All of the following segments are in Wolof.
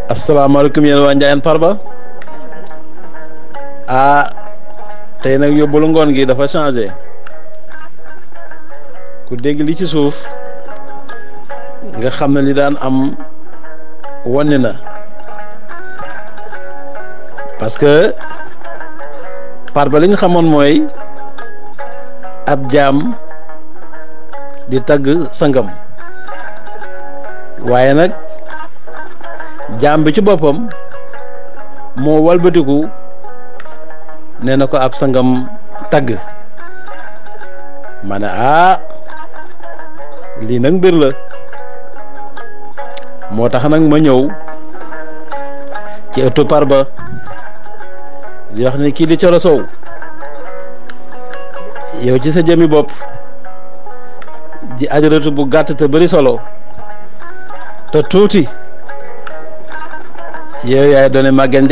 asalaamaaleykum yéen waa Ndiaye Parba tey nag yóbbalu ngoon gi dafa changé ku dégg li ci suuf nga xam ne li daan am wonni na parce que Parba li ñu xamoon mooy ab jaam di tagg sangam waaye nag jaam bi ci boppam moo walbatiku nee na ko ab sangam tagg ma ne lii nag mbir la moo tax nag ma ñëw ci ëttu Parba di wax ni kii di Coro Sow yow ci sa jëmi bopp di ajaratu bu gàtt te bari solo te tuuti yow yaay doone Maguette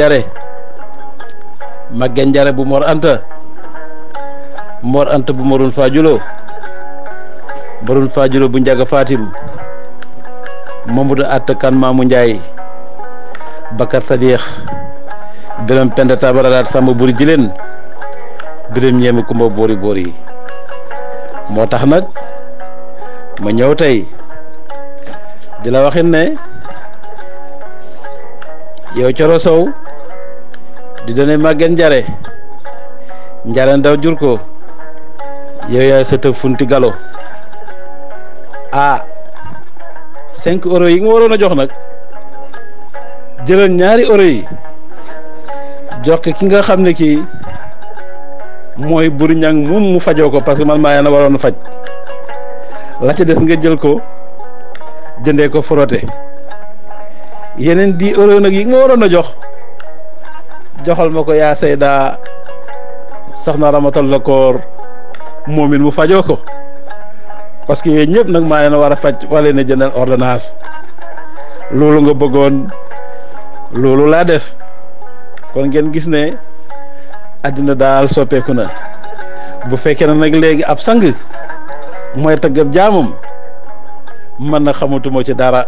Njare bu Mor Anta bu Morun Faajulo bu Njaga Fatim Mamadou Atta Kan Maamu Ndiaye Bakar Sadiq Biram Penda Tabaralaat Samba Buri Jileen Biram Ñeemi Kumba Boori Boori moo tax nag ma ñëw tey di la waxin ne yow Coro Sow di doone Maguette Njare ndaw jur ko yow yaay sëtë funti galo 5 euros yi nga waroon a jox nag jëlal 2 euros yi jox ko ki nga xam ne kii mooy buri ñang moom mu fajoo ko parce que man maa yaa na waroon a faj la ca des nga jël ko jëndee ko frotté yeneen 10 euros nag yi nga waroon a joxal ma ko yaa Seyda soxna Ramatal la koor moomin mu fajoo ko parce que yéen ñëpp nag maa leen war a faj wala ne jëndal ordonnance loolu nga bëggoon loolu laa def kon ngeen gis ne àddina daal soppeeku na bu fekkee ne nag léegi ab sang mooy tëggab jaamam man na xamatuma ci dara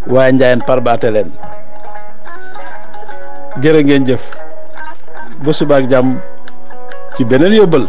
waaye Ndiaye Parba ate leen jërë ngeen jëf ba suba ak jàmm ci beneen yóbbal